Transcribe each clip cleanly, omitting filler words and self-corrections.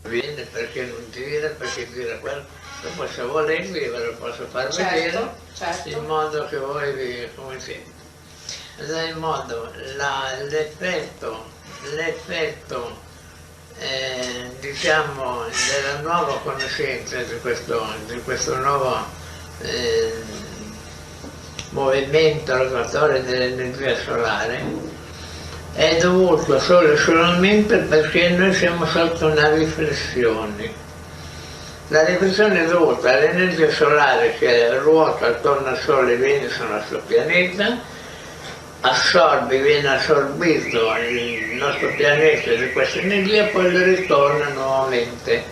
Viene perché non tira, perché tira quello. Dopo se volete ve lo posso far vedere certo. in modo che voi vi come siete. In modo l'effetto diciamo della nuova conoscenza di questo nuovo movimento rotatorio dell'energia solare è dovuto solo e solamente perché noi siamo sotto una riflessione. La riflessione è dovuta all'energia solare che ruota attorno al Sole e Venere sul nostro pianeta, viene assorbito il nostro pianeta di questa energia e poi ritorna nuovamente,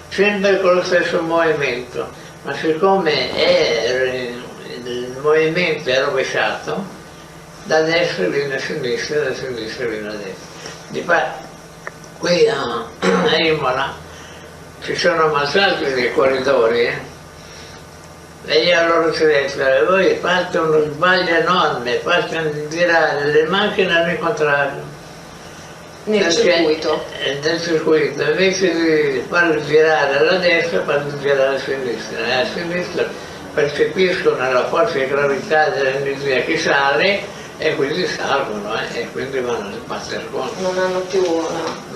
sempre con lo stesso movimento, ma siccome il movimento è rovesciato, da destra viene a sinistra, da sinistra viene a destra. Difatti, qui a Imola ci sono ammazzati dei corridori, e io allora ci ho detto, voi fate uno sbaglio enorme, fate girare le macchine al contrario. Nel circuito. Nel circuito, invece di farle girare alla destra, farle girare alla sinistra. E a sinistra percepiscono la forza di gravità dell'energia che sale e quindi salgono, e quindi vanno a sbattere contro. Non hanno più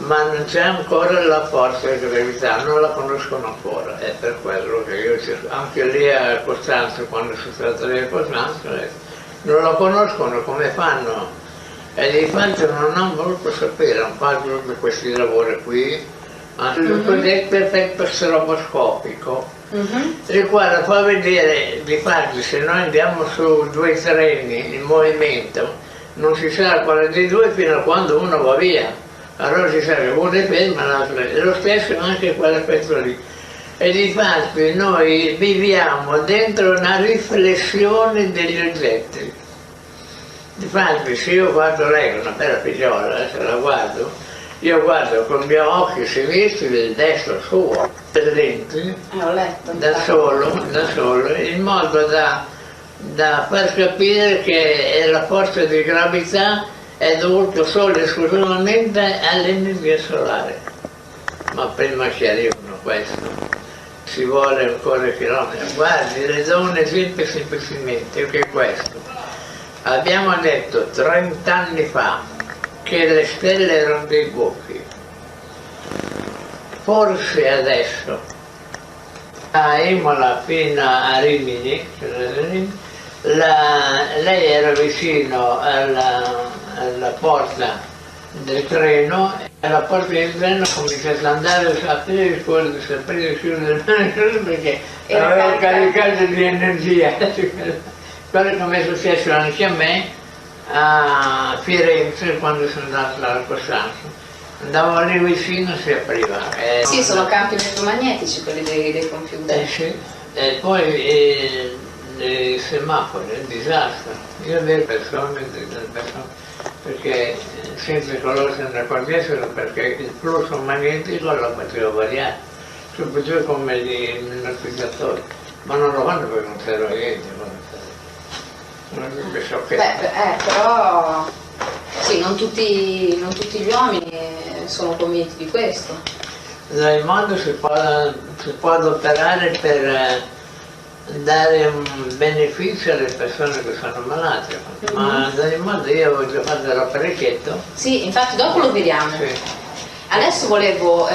Ma non c'è ancora la forza di gravità, non la conoscono ancora, è per quello che io anche lì a Costanza, quando sono stato lì a Costanza, non la conoscono come fanno, e di fatto non hanno voluto sapere, hanno fatto tutti questi lavori qui, hanno detto effetto stroboscopico, il quale fa vedere, di fatto, se noi andiamo su due treni in movimento, non si sa quale dei due fino a quando uno va via. Allora si sa che uno è fermo e l'altro è lo stesso anche quell'effetto lì. E difatti noi viviamo dentro una riflessione degli oggetti. Difatti se io guardo lei, una bella figliola, se la guardo, io guardo con i miei occhi sinistri del destro suo, per lenti, da solo, in modo da far capire che la forza di gravità è dovuto solo e esclusivamente all'energia solare. Ma prima chiarivano questo, ci vuole ancora chilometri. Guardi, le do un esempio semplicemente, che è questo. Abbiamo detto 30 anni fa che le stelle erano dei buchi. Forse adesso, a Imola fino a Rimini, lei era vicino alla porta del treno, e alla porta del treno cominciò ad andare a aprire il cuore, a aprire il cuore del treno perché aveva caricato di energia. Quello che mi è successo anche a me a Firenze quando sono andato alla Costanza. Andavo lì vicino e si apriva. Sì, sono campi elettromagnetici quelli dei computer. Sì. E poi i semafori, è un disastro. Io vedo persone, perché senza conoscere la cornice, perché il flusso magnetico lo facevo variare, subito come gli notificatori, ma non lo fanno perché non c'era niente. Però sì, non tutti gli uomini sono convinti di questo. In modo si può adoperare per dare un beneficio alle persone che sono malate, ma in ogni modo io ho già fatto l'apparecchietto. Sì, infatti dopo lo vediamo. Sì. Adesso volevo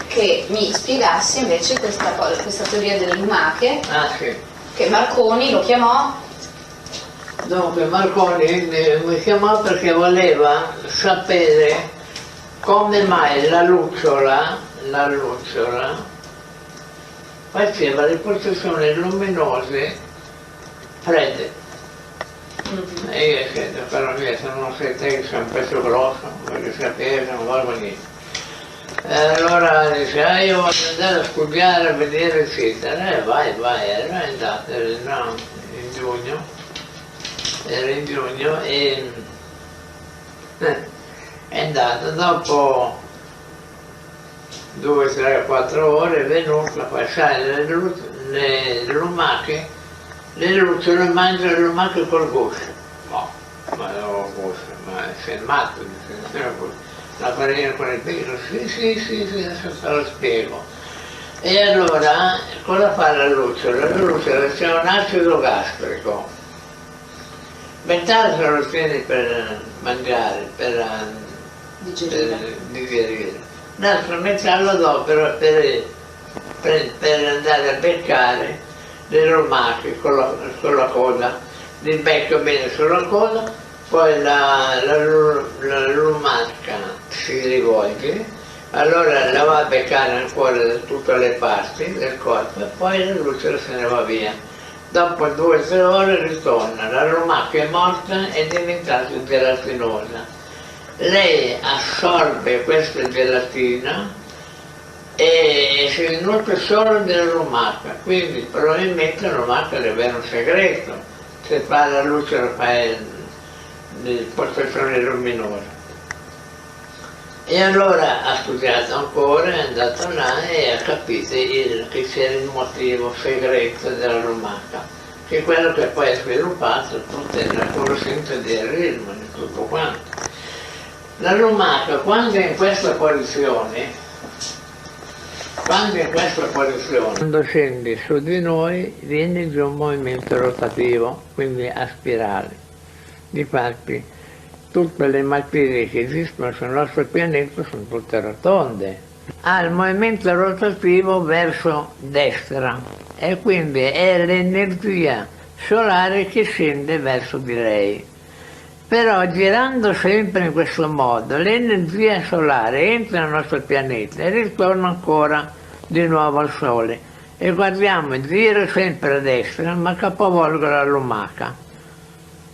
che mi spiegassi invece questa teoria delle lumache, Sì. che Marconi lo chiamò. Dunque Marconi mi chiamò perché voleva sapere come mai la lucciola faceva le porzioni luminose fredde. E io sento, però mia, se non sei te, sei un pezzo grosso, voglio sapere, non voglio niente. E allora dice, io voglio andare a studiare, a vedere, eccetera. Vai, era andato, era in giugno e è andato, dopo 2, 3, 4 ore è venuto a passare le lumache, le lucciole, mangiano le lumache col guscio. No, ma non guscio, ma sei matto, La farina con il pino? Sì, adesso te lo spiego. E allora, cosa fa la lucciola? La lucciola c'è un acido gastrico. Metà se lo tieni per mangiare, per digerire. L'altra metà lo do per andare a beccare le lumache con la coda. Li becco bene sulla coda, poi la lumaca si rivolge, allora la va a beccare ancora da tutte le parti del corpo e poi la lucciola se ne va via. Dopo 2 o 3 ore ritorna, la lumaca è morta e è diventata gelatinosa. Lei assorbe questa gelatina e si nutre solo della lumaca, quindi probabilmente la lumaca deve avere un segreto. Se fa la lucciola fa postazione luminosa. E allora ha studiato ancora, è andato là e ha capito che c'era il motivo segreto della lumaca, che è quello che poi ha sviluppato tutta la conoscenza del ritmo, di tutto quanto. La lumaca, quando è in questa posizione, quando scendi su di noi viene giù un movimento rotativo, quindi a spirale. Difatti tutte le materie che esistono sul nostro pianeta sono tutte rotonde. Ha il movimento rotativo verso destra e quindi è l'energia solare che scende verso di lei. Però girando sempre in questo modo l'energia solare entra nel nostro pianeta e ritorna ancora di nuovo al Sole. E guardiamo, gira sempre a destra ma capovolge la lumaca.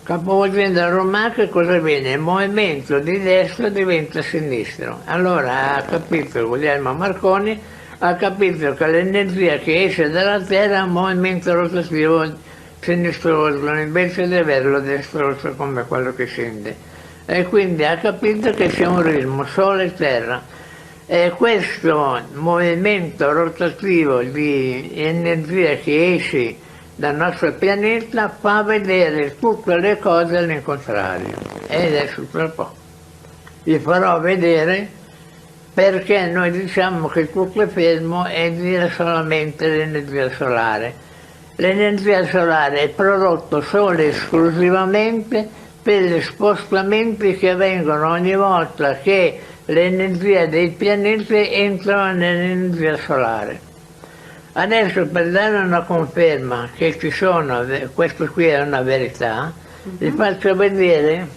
Capovolgendo la lumaca cosa avviene? Il movimento di destra diventa sinistro. Allora ha capito Guglielmo Marconi, ha capito che l'energia che esce dalla Terra ha un movimento rotativo sinistroso invece di averlo destroso come quello che scende. E quindi ha capito che c'è un ritmo Sole-Terra. E questo movimento rotativo di energia che esce dal nostro pianeta fa vedere tutte le cose all'incontrario. E adesso tra poco vi farò vedere perché noi diciamo che tutto è fermo e gira solamente l'energia solare. L'energia solare è prodotto solo e esclusivamente per gli spostamenti che avvengono ogni volta che l'energia dei pianeti entra nell'energia solare. Adesso per dare una conferma che ci sono, questo qui è una verità, vi faccio vedere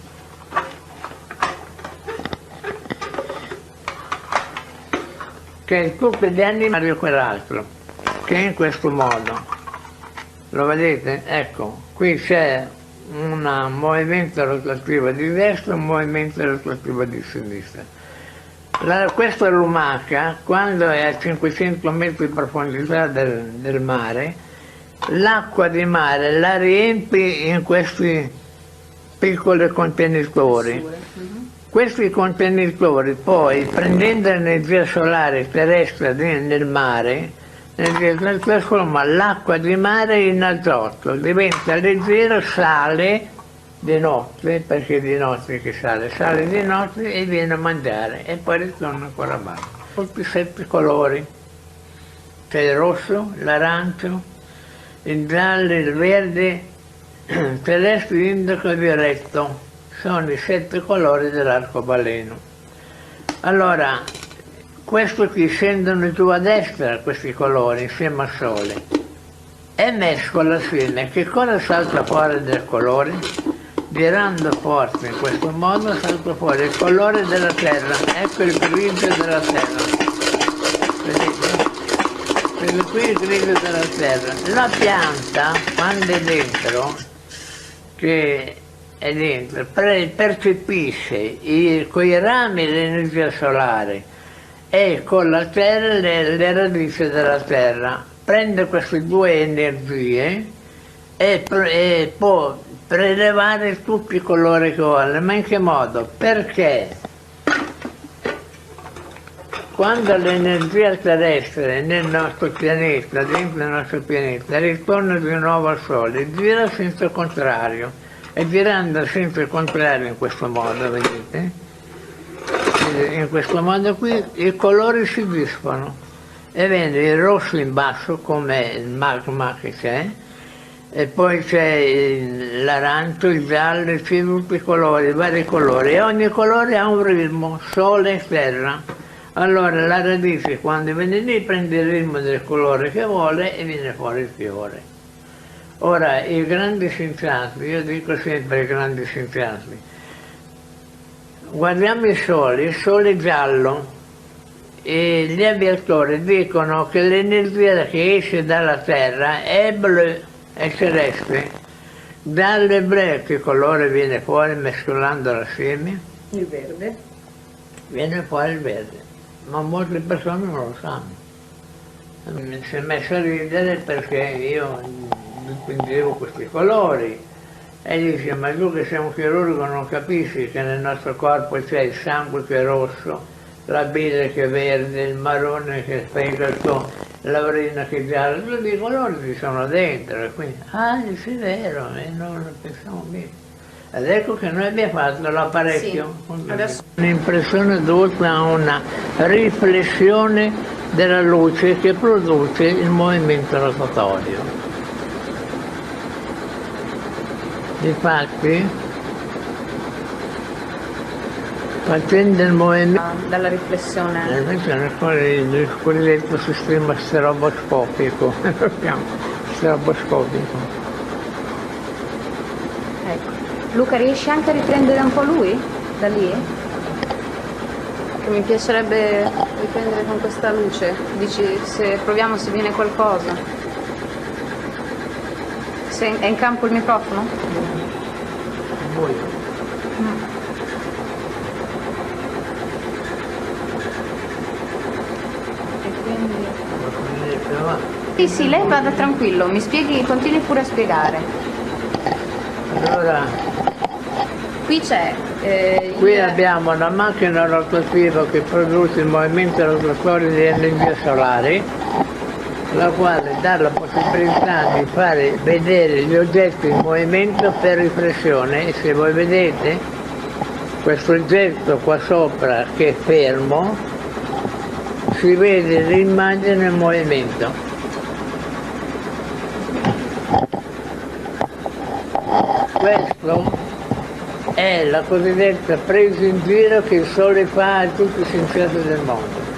che tutti gli animali e quell'altro, che è in questo modo. Lo vedete? Ecco, qui c'è un movimento rotativo di destra e un movimento rotativo di sinistra. Questa lumaca, quando è a 500 metri di profondità del mare, l'acqua di mare la riempie in questi piccoli contenitori. Questi contenitori poi, prendendo l'energia solare terrestre nel mare, trasforma l'acqua di mare in azoto, diventa leggero, sale di notte, perché di notte che sale di notte e viene a mangiare e poi ritorna ancora a basso. Tutti 7 colori, c'è il rosso, l'arancio, il giallo, il verde, celeste, indico e violetto, sono i 7 colori dell'arcobaleno. Allora, questi qui scendono giù a destra, questi colori, insieme al Sole, e mescola assieme. Che cosa salta fuori dal colore? Girando forte in questo modo salta fuori il colore della terra, ecco il grigio della terra. Vedete? Questo qui è il grigio della terra. La pianta, quando è dentro, percepisce con i rami l'energia solare e con la terra le radici della terra. Prende queste 2 energie e può prelevare tutti i colori che vuole. Ma in che modo? Perché quando l'energia terrestre nel nostro pianeta, dentro il nostro pianeta, ritorna di nuovo al Sole, gira senza il contrario. E girando senza il contrario in questo modo, vedete? in questo modo qui i colori si disfano e vede il rosso in basso come il magma che c'è, e poi c'è l'arancio, il giallo, c'è tutti i colori, vari colori, e ogni colore ha un ritmo, sole e terra. Allora la radice quando viene lì prende il ritmo del colore che vuole e viene fuori il fiore. Ora i grandi scienziati, io dico sempre i grandi scienziati, guardiamo il sole è giallo, e gli aviatori dicono che l'energia che esce dalla Terra è blu, è celeste. Dalle blu che colore viene fuori mescolando assieme? Il verde. Viene fuori il verde, ma molte persone non lo sanno. Mi si è messo a ridere perché io dipingevo questi colori e dice: ma tu che sei un chirurgo non capisci che nel nostro corpo c'è il sangue che è rosso, la bile che è verde, il marrone che è fegato, l'aurina che è gialla, tutti i colori ci sono dentro, e quindi, sì, è vero, e non lo pensiamo bene. Ed ecco che noi abbiamo fatto l'apparecchio. Sì, adesso... Un'impressione dovuta a una riflessione della luce che produce il movimento rotatorio. Difatti, facendo il movimento Dalla riflessione. il cosiddetto sistema stroboscopico, stroboscopico. Ecco. Luca, riesci anche a riprendere un po' lui da lì? Che mi piacerebbe riprendere con questa luce. Dici, se proviamo se viene qualcosa. Se è in campo il microfono? Buio. Sì, sì, lei vada tranquillo, mi spieghi, continui pure a spiegare. Allora, Qui c'è... qui abbiamo una macchina rotativa che produce il movimento rotatorio di energia solare, la quale dà la possibilità di fare vedere gli oggetti in movimento per riflessione, e se voi vedete questo oggetto qua sopra che è fermo, si vede l'immagine in movimento. Questo è la cosiddetta presa in giro che il Sole fa a tutti i scienziati del mondo.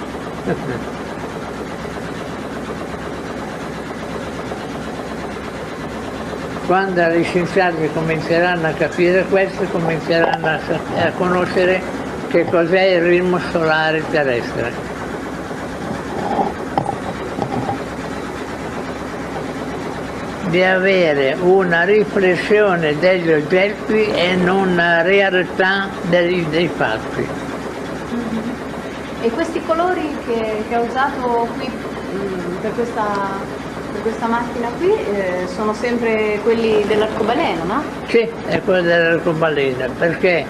Quando gli scienziati cominceranno a capire questo, cominceranno a conoscere che cos'è il ritmo solare terrestre. Di avere una riflessione degli oggetti e non una realtà dei fatti. E questi colori che ha usato qui per questa macchina qui sono sempre quelli dell'arcobaleno, no? Sì, è quello dell'arcobaleno, perché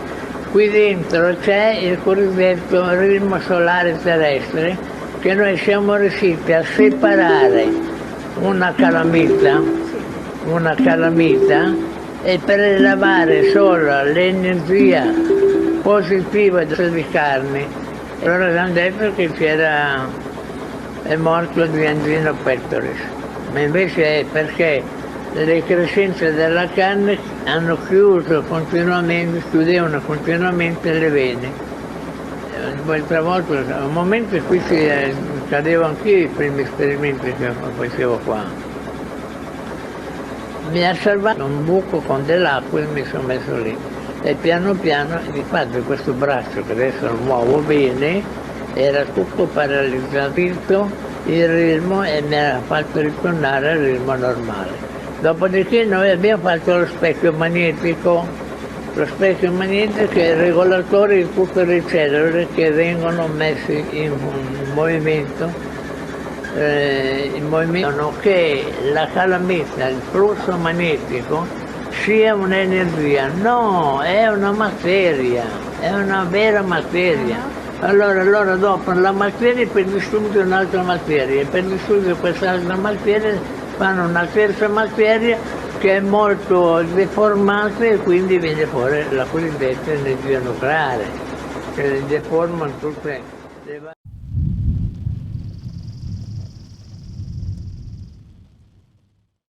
qui dentro c'è il cosiddetto ritmo solare terrestre, che noi siamo riusciti a separare una calamita e per elevare solo l'energia positiva delle carni. Allora abbiamo detto che è morto di angina pectoris, ma invece è perché le crescenze della carne hanno chiudevano continuamente le vene. L'altra volta, a un momento qui cadevo anch'io i primi esperimenti che facevo qua. Mi ha salvato un buco con dell'acqua e mi sono messo lì. E piano piano, infatti questo braccio che adesso lo muovo bene, era tutto paralizzato il ritmo e mi ha fatto ritornare al ritmo normale. Dopodiché noi abbiamo fatto lo specchio magnetico che è il regolatore di tutte le cellule che vengono messe in movimento, che la calamita, il flusso magnetico, sia un'energia. No, è una materia, è una vera materia. Allora dopo la materia per distruggere un'altra materia, e per distruggere quest'altra materia fanno una terza materia che è molto deformata e quindi viene fuori la cosiddetta energia nucleare. che deformano tutte le